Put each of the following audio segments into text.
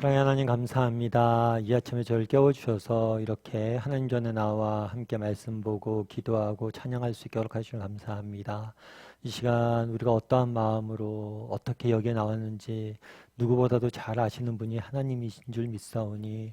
사랑의 하나님 감사합니다. 이 아침에 저를 깨워주셔서 이렇게 하나님 전에 나와 함께 말씀 보고 기도하고 찬양할 수 있게 허락하시면 감사합니다. 이 시간 우리가 어떠한 마음으로 어떻게 여기에 나왔는지 누구보다도 잘 아시는 분이 하나님이신 줄 믿사오니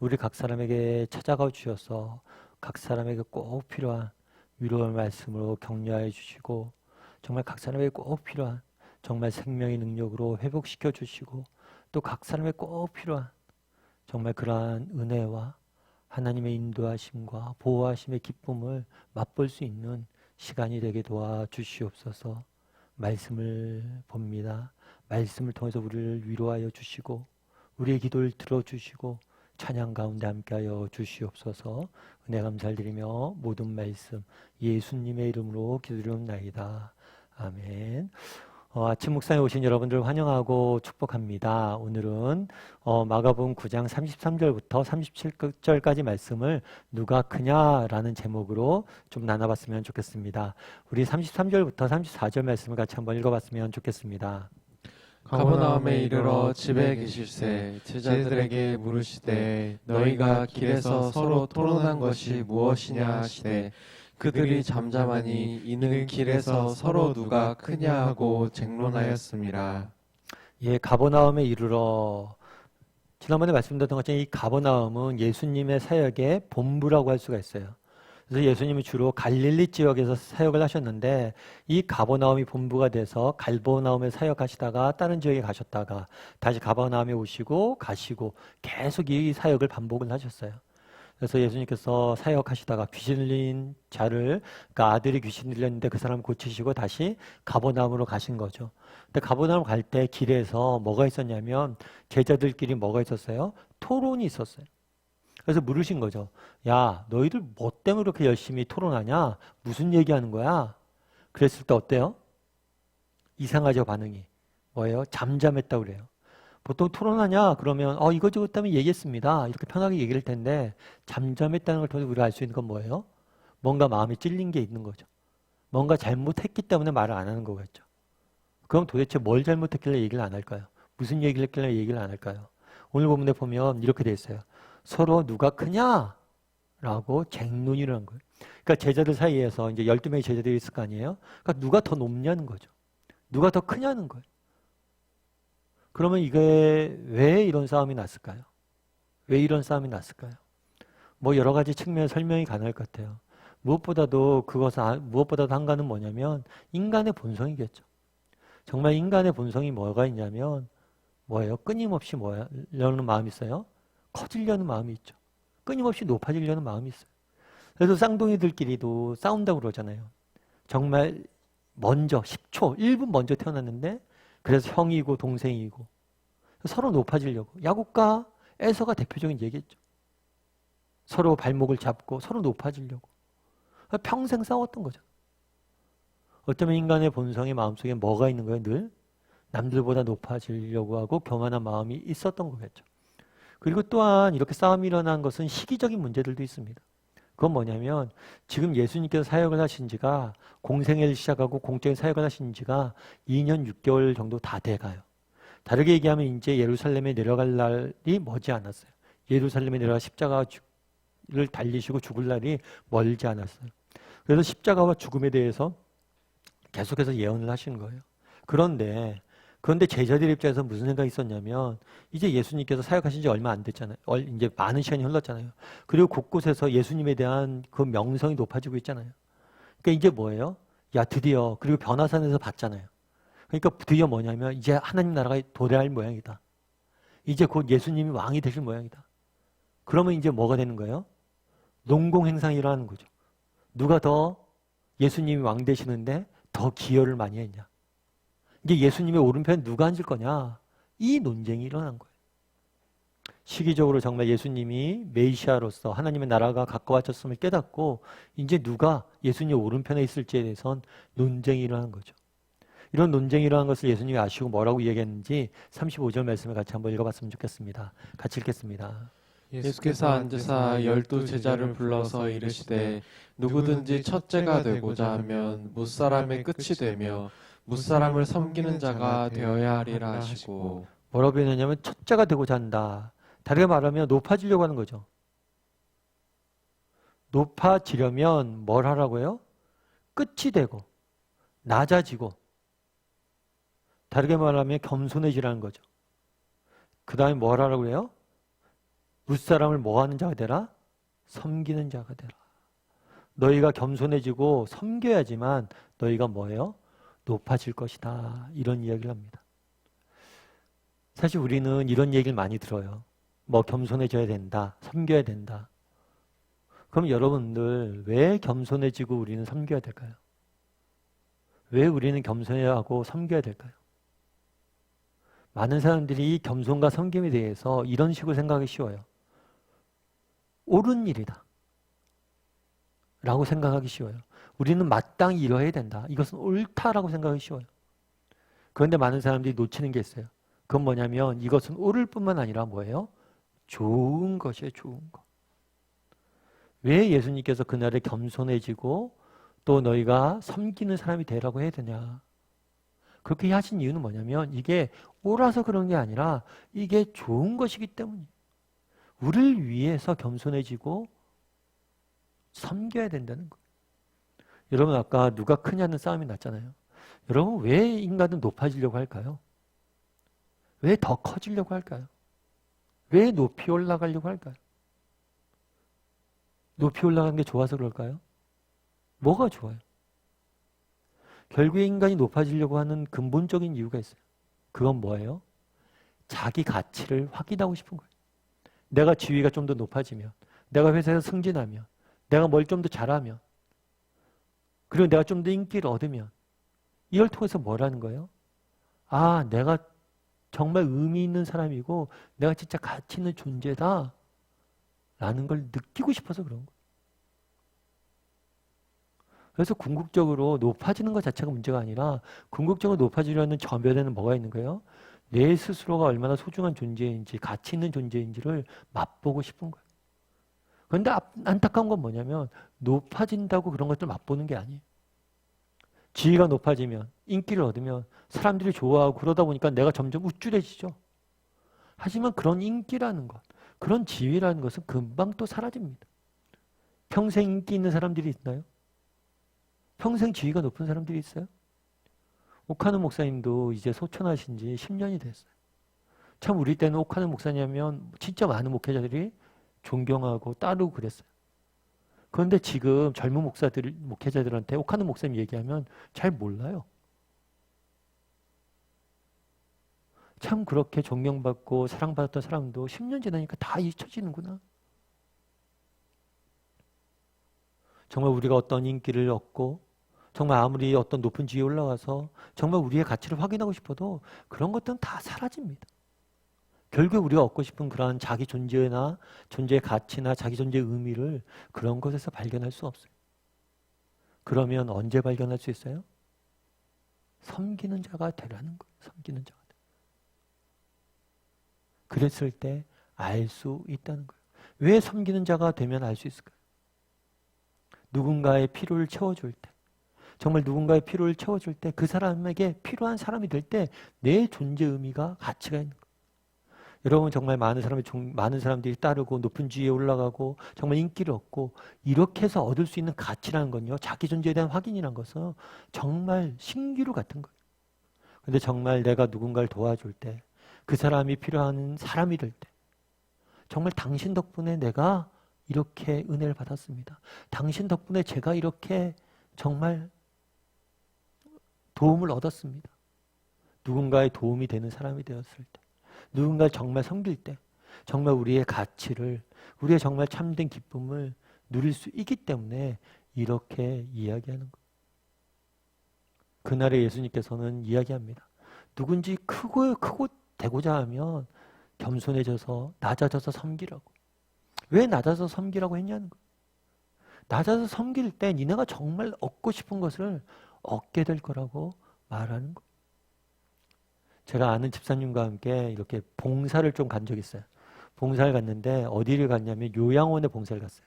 우리 각 사람에게 찾아가 주셔서 각 사람에게 꼭 필요한 위로의 말씀으로 격려해 주시고 정말 각 사람에게 꼭 필요한 정말 생명의 능력으로 회복시켜 주시고 또 각 사람의 꼭 필요한 정말 그러한 은혜와 하나님의 인도하심과 보호하심의 기쁨을 맛볼 수 있는 시간이 되게 도와주시옵소서. 말씀을 봅니다. 말씀을 통해서 우리를 위로하여 주시고 우리의 기도를 들어주시고 찬양 가운데 함께하여 주시옵소서. 은혜 감사를 드리며 모든 말씀 예수님의 이름으로 기도드리옵나이다. 아멘. 아침 묵상에 오신 여러분들 환영하고 축복합니다. 오늘은 마가복음 9장 33절부터 37절까지 말씀을 누가 크냐라는 제목으로 좀 나눠봤으면 좋겠습니다. 우리 33절부터 34절 말씀을 같이 한번 읽어봤으면 좋겠습니다. 가버나움에 이르러 집에 계실새 제자들에게 물으시되 너희가 길에서 서로 토론한 것이 무엇이냐 하시되 그들이 잠잠하니 이는 길에서 서로 누가 크냐 하고 쟁론하였습니다. 예, 가버나움에 이르러 지난번에 말씀드렸던 것처럼 이 가버나움은 예수님의 사역의 본부라고 할 수가 있어요. 그래서 예수님이 주로 갈릴리 지역에서 사역을 하셨는데 이 가버나움이 본부가 돼서 가버나움에 사역하시다가 다른 지역에 가셨다가 다시 가버나움에 오시고 가시고 계속 이 사역을 반복을 하셨어요. 그래서 예수님께서 사역하시다가 귀신 들린 자를, 그러니까 아들이 귀신 들렸는데 그 사람 고치시고 다시 가버나움으로 가신 거죠. 근데 가버나움 갈 때 길에서 뭐가 있었냐면 제자들끼리 뭐가 있었어요? 토론이 있었어요. 그래서 물으신 거죠. 야, 너희들 뭐 때문에 그렇게 열심히 토론하냐? 무슨 얘기하는 거야? 그랬을 때 어때요? 이상하죠, 반응이. 뭐예요? 잠잠했다고 그래요. 보통 토론하냐? 그러면 이거저것 때문에 얘기했습니다. 이렇게 편하게 얘기를 할 텐데 잠잠했다는 걸 통해서 우리가 알 수 있는 건 뭐예요? 뭔가 마음에 찔린 게 있는 거죠. 뭔가 잘못했기 때문에 말을 안 하는 거겠죠. 그럼 도대체 뭘 잘못했길래 얘기를 안 할까요? 무슨 얘기를 했길래 얘기를 안 할까요? 오늘 본문에 보면 이렇게 돼 있어요. 서로 누가 크냐? 라고 쟁론이라는 거예요. 그러니까 제자들 사이에서 이제 12명의 제자들이 있을 거 아니에요? 그러니까 누가 더 높냐는 거죠. 누가 더 크냐는 거예요. 그러면 이게 왜 이런 싸움이 났을까요? 왜 이런 싸움이 났을까요? 뭐 여러 가지 측면 설명이 가능할 것 같아요. 무엇보다도 한 가지는 뭐냐면 인간의 본성이겠죠. 정말 인간의 본성이 뭐가 있냐면 뭐예요? 끊임없이 뭐냐는 마음이 있어요? 커지려는 마음이 있죠. 끊임없이 높아지려는 마음이 있어요. 그래서 쌍둥이들끼리도 싸운다고 그러잖아요. 정말 먼저 10초, 1분 먼저 태어났는데 그래서 형이고 동생이고 서로 높아지려고. 야구가에서가 대표적인 얘기겠죠. 서로 발목을 잡고 서로 높아지려고. 평생 싸웠던 거죠. 어쩌면 인간의 본성의 마음속에 뭐가 있는 거예요? 늘 남들보다 높아지려고 하고 교만한 마음이 있었던 거겠죠. 그리고 또한 이렇게 싸움이 일어난 것은 시기적인 문제들도 있습니다. 그건 뭐냐면 지금 예수님께서 사역을 하신 지가 공생애를 시작하고 공적인 사역을 하신 지가 2년 6개월 정도 다 돼가요. 다르게 얘기하면 이제 예루살렘에 내려갈 날이 머지 않았어요. 예루살렘에 내려가 십자가를 달리시고 죽을 날이 멀지 않았어요. 그래서 십자가와 죽음에 대해서 계속해서 예언을 하신 거예요. 그런데 제자들 입장에서 무슨 생각이 있었냐면 이제 예수님께서 사역하신 지 얼마 안 됐잖아요. 이제 많은 시간이 흘렀잖아요. 그리고 곳곳에서 예수님에 대한 그 명성이 높아지고 있잖아요. 그러니까 이제 뭐예요? 야, 드디어 그리고 변화산에서 봤잖아요. 그러니까 드디어 뭐냐면 이제 하나님 나라가 도래할 모양이다. 이제 곧 예수님이 왕이 되실 모양이다. 그러면 이제 뭐가 되는 거예요? 농공행상이 일어나는 거죠. 누가 더 예수님이 왕 되시는데 더 기여를 많이 했냐. 이제 예수님의 오른편에 누가 앉을 거냐? 이 논쟁이 일어난 거예요. 시기적으로 정말 예수님이 메시아로서 하나님의 나라가 가까워졌음을 깨닫고 이제 누가 예수님 오른편에 있을지에 대해선 논쟁이 일어난 거죠. 이런 논쟁이 일어난 것을 예수님이 아시고 뭐라고 얘기했는지 35절 말씀을 같이 한번 읽어봤으면 좋겠습니다. 같이 읽겠습니다. 예수께서 앉으사 12 제자를 불러서 이르시되 누구든지 첫째가 되고자 하면 무사람의 끝이 되며 무사람을 섬기는 자가 되어야 하리라 하시고 뭐라고 표현하냐면 첫째가 되고자 한다. 다르게 말하면 높아지려고 하는 거죠. 높아지려면 뭘 하라고요? 끝이 되고 낮아지고 다르게 말하면 겸손해지라는 거죠. 그 다음에 뭘 하라고 해요? 윗사람을 뭐 하는 자가 되라? 섬기는 자가 되라. 너희가 겸손해지고 섬겨야지만 너희가 뭐예요? 높아질 것이다. 이런 이야기를 합니다. 사실 우리는 이런 얘기를 많이 들어요. 뭐 겸손해져야 된다. 섬겨야 된다. 그럼 여러분들 왜 겸손해지고 우리는 섬겨야 될까요? 왜 우리는 겸손해야 하고 섬겨야 될까요? 많은 사람들이 이 겸손과 섬김에 대해서 이런 식으로 생각하기 쉬워요. 옳은 일이다. 라고 생각하기 쉬워요. 우리는 마땅히 이뤄야 된다. 이것은 옳다라고 생각하기 쉬워요. 그런데 많은 사람들이 놓치는 게 있어요. 그건 뭐냐면 이것은 옳을 뿐만 아니라 뭐예요? 좋은 것이에요. 좋은 것. 왜 예수님께서 그날에 겸손해지고 또 너희가 섬기는 사람이 되라고 해야 되냐? 그렇게 하신 이유는 뭐냐면 이게 옳아서 그런 게 아니라 이게 좋은 것이기 때문이에요. 우리를 위해서 겸손해지고 섬겨야 된다는 거예요. 여러분 아까 누가 크냐는 싸움이 났잖아요. 여러분 왜 인간은 높아지려고 할까요? 왜 더 커지려고 할까요? 왜 높이 올라가려고 할까요? 높이 올라가는 게 좋아서 그럴까요? 뭐가 좋아요? 결국에 인간이 높아지려고 하는 근본적인 이유가 있어요. 그건 뭐예요? 자기 가치를 확인하고 싶은 거예요. 내가 지위가 좀 더 높아지면, 내가 회사에서 승진하면, 내가 뭘 좀 더 잘하면, 그리고 내가 좀 더 인기를 얻으면 이걸 통해서 뭘 하는 거예요? 아, 내가 정말 의미 있는 사람이고 내가 진짜 가치 있는 존재다 라는 걸 느끼고 싶어서 그런 거예요. 그래서 궁극적으로 높아지는 것 자체가 문제가 아니라 궁극적으로 높아지려는 저변에는 뭐가 있는 거예요? 내 스스로가 얼마나 소중한 존재인지 가치 있는 존재인지를 맛보고 싶은 거예요. 그런데 안타까운 건 뭐냐면 높아진다고 그런 것들 맛보는 게 아니에요. 지위가 높아지면 인기를 얻으면 사람들이 좋아하고 그러다 보니까 내가 점점 우쭐해지죠. 하지만 그런 인기라는 것, 그런 지위라는 것은 금방 또 사라집니다. 평생 인기 있는 사람들이 있나요? 평생 지위가 높은 사람들이 있어요? 옥하는 목사님도 이제 소천하신 지 10년이 됐어요. 참 우리 때는 옥하는 목사님 하면 진짜 많은 목회자들이 존경하고 따르고 그랬어요. 그런데 지금 젊은 목회자들한테 옥하는 목사님 얘기하면 잘 몰라요. 참 그렇게 존경받고 사랑받았던 사람도 10년 지나니까 다 잊혀지는구나. 정말 우리가 어떤 인기를 얻고 정말 아무리 어떤 높은 지위에 올라가서 정말 우리의 가치를 확인하고 싶어도 그런 것들은 다 사라집니다. 결국 우리가 얻고 싶은 그러한 자기 존재나 존재의 가치나 자기 존재의 의미를 그런 것에서 발견할 수 없어요. 그러면 언제 발견할 수 있어요? 섬기는 자가 되라는 거예요. 섬기는 자가 돼. 그랬을 때 알 수 있다는 거예요. 왜 섬기는 자가 되면 알 수 있을까요? 누군가의 필요를 채워줄 때, 정말 누군가의 필요를 채워줄 때 그 사람에게 필요한 사람이 될 때 내 존재 의미가 가치가 있는 거예요. 여러분 정말 많은 사람들이 따르고 높은 지위에 올라가고 정말 인기를 얻고 이렇게 해서 얻을 수 있는 가치라는 건요. 자기 존재에 대한 확인이라는 것은 정말 신기루 같은 거예요. 근데 정말 내가 누군가를 도와줄 때 그 사람이 필요한 사람이 될 때 정말 당신 덕분에 내가 이렇게 은혜를 받았습니다. 당신 덕분에 제가 이렇게 정말 도움을 얻었습니다. 누군가의 도움이 되는 사람이 되었을 때 누군가를 정말 섬길 때 정말 우리의 가치를 우리의 정말 참된 기쁨을 누릴 수 있기 때문에 이렇게 이야기하는 거예요. 그날에 예수님께서는 이야기합니다. 누군지 크고 되고자 하면 겸손해져서 낮아져서 섬기라고. 왜 낮아서 섬기라고 했냐는 거예요. 낮아서 섬길 때 니네가 정말 얻고 싶은 것을 얻게 될 거라고 말하는 거예요. 제가 아는 집사님과 함께 이렇게 봉사를 좀 간 적이 있어요. 봉사를 갔는데 어디를 갔냐면 요양원에 봉사를 갔어요.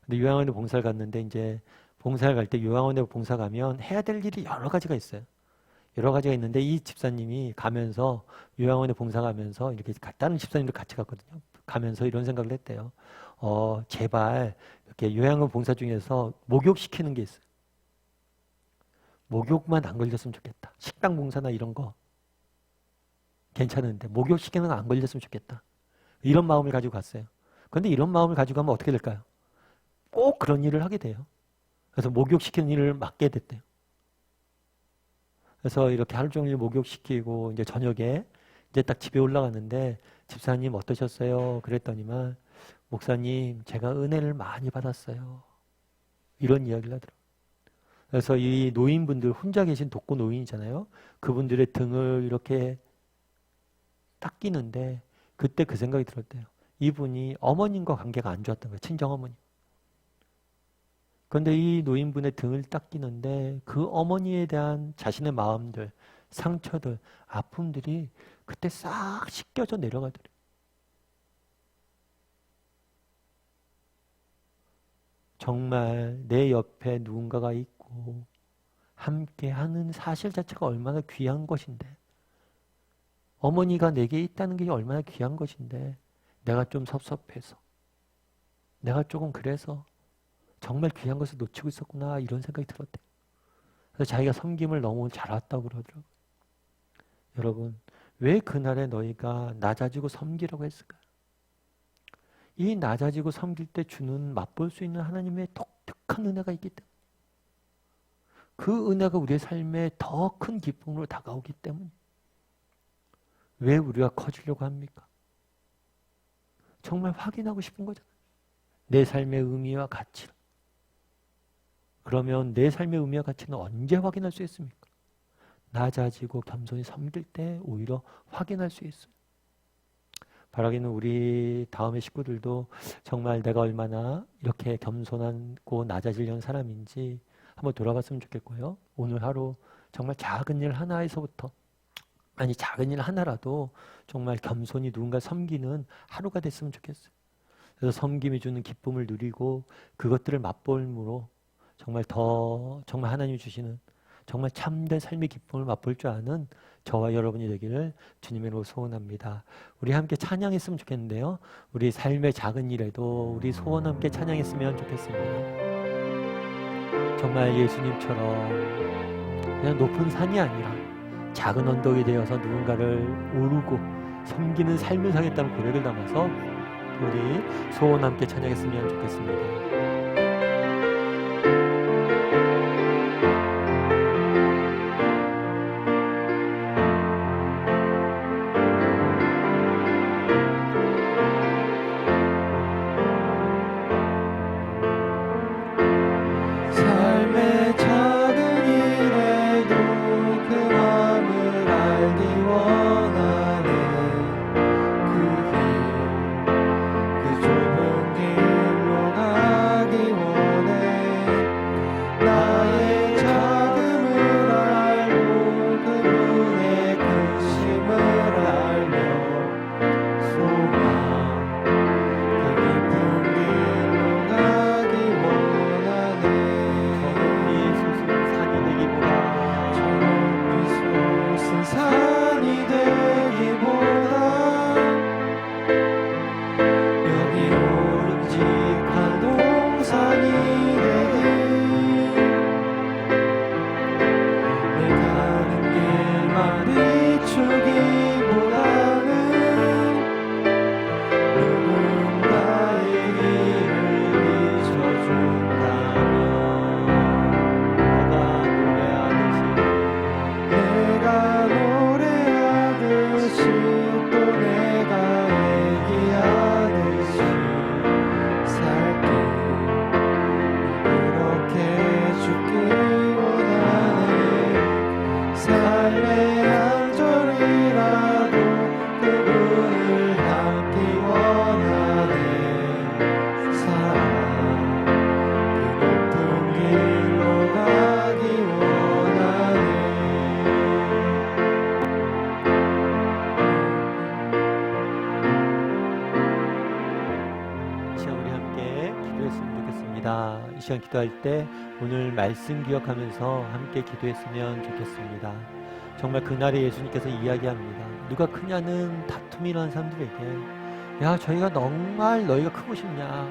근데 요양원에 봉사를 갔는데 이제 봉사를 갈 때 요양원에 봉사 가면 해야 될 일이 여러 가지가 있어요. 여러 가지가 있는데 이 집사님이 가면서 요양원에 봉사 가면서 이렇게 다른 집사님들 같이 갔거든요. 가면서 이런 생각을 했대요. 제발 이렇게 요양원 봉사 중에서 목욕시키는 게 있어요. 목욕만 안 걸렸으면 좋겠다. 식당 봉사나 이런 거 괜찮은데 목욕시키는 거 안 걸렸으면 좋겠다. 이런 마음을 가지고 갔어요. 그런데 이런 마음을 가지고 가면 어떻게 될까요? 꼭 그런 일을 하게 돼요. 그래서 목욕시키는 일을 맡게 됐대요. 그래서 이렇게 하루 종일 목욕시키고 이제 저녁에 이제 딱 집에 올라갔는데 집사님 어떠셨어요? 그랬더니만 목사님 제가 은혜를 많이 받았어요. 이런 이야기를 하더라고요. 그래서 이 노인분들 혼자 계신 독거 노인이잖아요. 그분들의 등을 이렇게 닦이는데 그때 그 생각이 들었대요. 이분이 어머님과 관계가 안 좋았던 거예요. 친정어머니. 그런데 이 노인분의 등을 닦이는데 그 어머니에 대한 자신의 마음들, 상처들, 아픔들이 그때 싹 씻겨져 내려가더래요. 정말 내 옆에 누군가가 있고 함께 하는 사실 자체가 얼마나 귀한 것인데, 어머니가 내게 있다는 게 얼마나 귀한 것인데 내가 좀 섭섭해서, 내가 조금 그래서 정말 귀한 것을 놓치고 있었구나 이런 생각이 들었대요. 그래서 자기가 섬김을 너무 잘했다고 그러더라고요. 여러분, 왜 그날에 너희가 낮아지고 섬기라고 했을까요? 이 낮아지고 섬길 때 주는 맛볼 수 있는 하나님의 독특한 은혜가 있기 때문에, 그 은혜가 우리의 삶에 더 큰 기쁨으로 다가오기 때문에 왜 우리가 커지려고 합니까? 정말 확인하고 싶은 거잖아요. 내 삶의 의미와 가치를. 그러면 내 삶의 의미와 가치는 언제 확인할 수 있습니까? 낮아지고 겸손히 섬길 때 오히려 확인할 수 있어요. 바라기는 우리 다음의 식구들도 정말 내가 얼마나 이렇게 겸손하고 낮아지려는 사람인지 한번 돌아봤으면 좋겠고요. 오늘 하루 정말 작은 일 하나에서부터, 아니 작은 일 하나라도 정말 겸손히 누군가 섬기는 하루가 됐으면 좋겠어요. 그래서 섬김이 주는 기쁨을 누리고 그것들을 맛볼므로 정말 정말 하나님이 주시는 정말 참된 삶의 기쁨을 맛볼 줄 아는 저와 여러분이 되기를 주님의 이름으로 소원합니다. 우리 함께 찬양했으면 좋겠는데요. 우리 삶의 작은 일에도 우리 소원 함께 찬양했으면 좋겠습니다. 정말 예수님처럼 그냥 높은 산이 아니라 작은 언덕이 되어서 누군가를 오르고 섬기는 삶을 살겠다는 고백을 담아서 우리 소원 함께 찬양했으면 좋겠습니다. 삶의 작은 일에도 그 마음을 알기 원하네. 그 좁은 길로 가기 원해. 나의 작음을 알고 그분의 크심을 알며 소망 그 깊은 길로 가기 원하네. 솟은 산이 되기보다 여기 오직한 동산이 되길, 내 가는 길만 비추기보다는 누군가의 길을 비춰준다면 내가 노래하듯이 또 내가 얘기하듯이 살게. 그렇게 죽기 원하네. 삶의 한 절이라도 그분을 닮기 원하네. 사랑 그 높은 길로 가기 원하네. 이 시간 우리 함께 기도했으면 좋겠습니다. 이 시간 기도할 때 오늘 말씀 기억하면서 함께 기도했으면 좋겠습니다. 정말 그날에 예수님께서 이야기합니다. 누가 크냐는 다툼이 일어나는 사람들에게 야 저희가 정말 너희가 크고 싶냐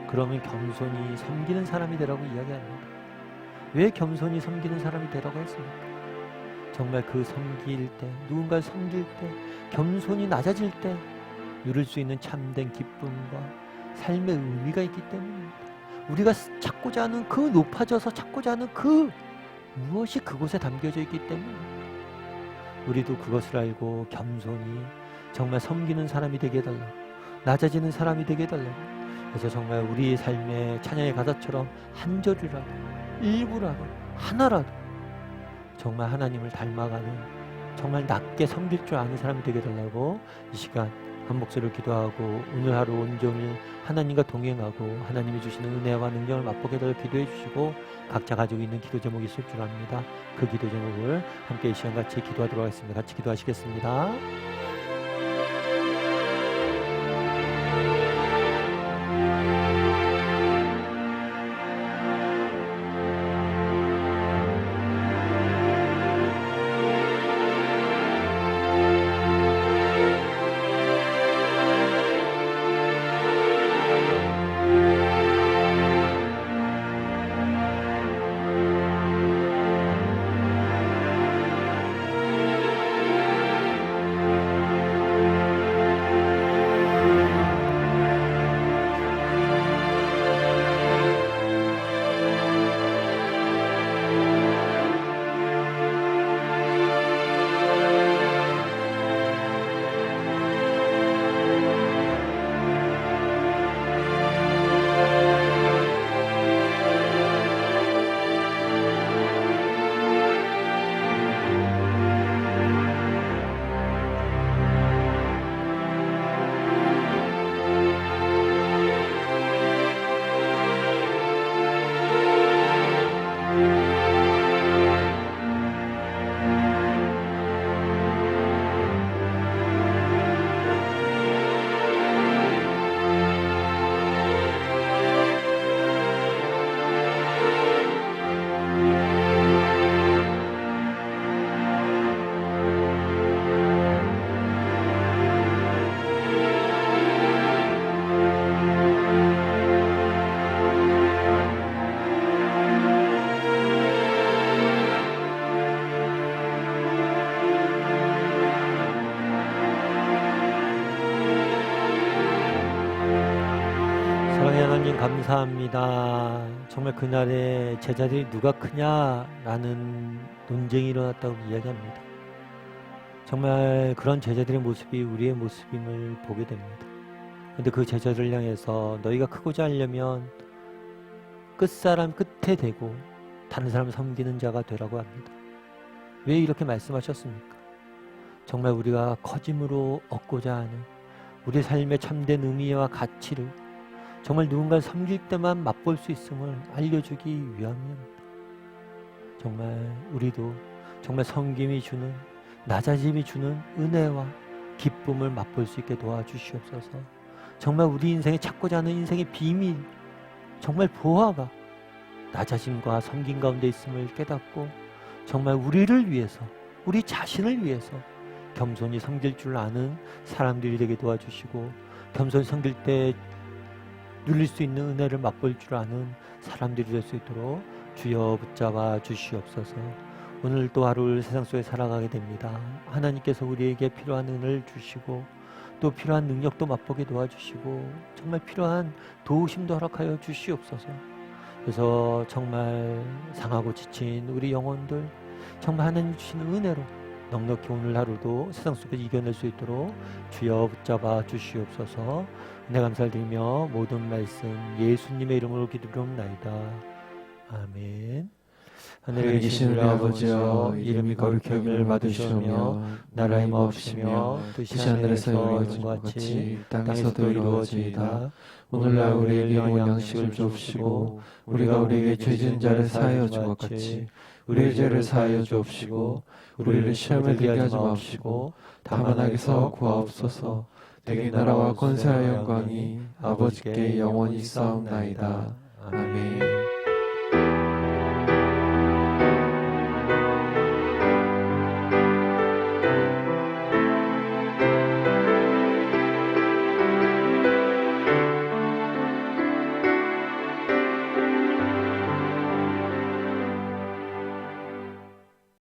그러면 겸손히 섬기는 사람이 되라고 이야기합니다. 왜 겸손히 섬기는 사람이 되라고 했습니까? 정말 그 섬길 때 누군가를 섬길 때 겸손히 낮아질 때 누릴 수 있는 참된 기쁨과 삶의 의미가 있기 때문입니다. 우리가 찾고자 하는 그 높아져서 찾고자 하는 그 무엇이 그곳에 담겨져 있기 때문입니다. 우리도 그것을 알고 겸손히 정말 섬기는 사람이 되게 해달라고 낮아지는 사람이 되게 해달라고 그래서 정말 우리 삶의 찬양의 가사처럼 한 절이라도 일부라도 하나라도 정말 하나님을 닮아가는 정말 낮게 섬길 줄 아는 사람이 되게 해달라고 이 시간 한 목소리로 기도하고 오늘 하루 온종일 하나님과 동행하고 하나님이 주시는 은혜와 능력을 맛보게 되도록 기도해 주시고 각자 가지고 있는 기도 제목이 있을 줄 압니다. 그 기도 제목을 함께 이 시간 같이 기도하도록 하겠습니다. 같이 기도하시겠습니다. 사랑의 하나님 감사합니다. 정말 그날에 제자들이 누가 크냐라는 논쟁이 일어났다고 이야기합니다. 정말 그런 제자들의 모습이 우리의 모습임을 보게 됩니다. 그런데 그 제자들을 향해서 너희가 크고자 하려면 끝사람 끝에 대고 다른 사람을 섬기는 자가 되라고 합니다. 왜 이렇게 말씀하셨습니까? 정말 우리가 커짐으로 얻고자 하는 우리 삶의 참된 의미와 가치를 정말 누군가를 섬길 때만 맛볼 수 있음을 알려주기 위함입니다. 정말 우리도 정말 섬김이 주는 낮아짐이 주는 은혜와 기쁨을 맛볼 수 있게 도와주시옵소서. 정말 우리 인생에 찾고자 하는 인생의 비밀 정말 보화가 낮아짐과 섬김 가운데 있음을 깨닫고 정말 우리를 위해서 우리 자신을 위해서 겸손히 섬길 줄 아는 사람들이 되게 도와주시고 겸손히 섬길 때 누릴 수 있는 은혜를 맛볼 줄 아는 사람들이 될 수 있도록 주여 붙잡아 주시옵소서. 오늘 또 하루를 세상 속에 살아가게 됩니다. 하나님께서 우리에게 필요한 은혜를 주시고 또 필요한 능력도 맛보게 도와주시고 정말 필요한 도우심도 허락하여 주시옵소서. 그래서 정말 상하고 지친 우리 영혼들 정말 하나님 주시는 은혜로 넉넉히 오늘 하루도 세상 속에 이겨낼 수 있도록 주여 붙잡아 주시옵소서. 은혜 감사를 드리며 모든 말씀 예수님의 이름으로 기도드리옵나이다. 아멘. 하늘에 계신 우리 아버지여 이름이 거룩히 여김을 받으시오며 나라의 마옵시며 뜻이 하늘에서 이루어진 것 같이 땅에서도 이루어지이다. 오늘날 우리에게 일용할 양식을 주옵시고 우리가 우리에게 죄 지은 자를 사하여 준 것 같이 우리의 죄를 사하여 주옵시고 우리를 시험에 들게 하지 마옵시고 다만 악에서 구하옵소서. 대개 나라와 권세와 영광이 아버지께 영원히 있사옵나이다. 아멘.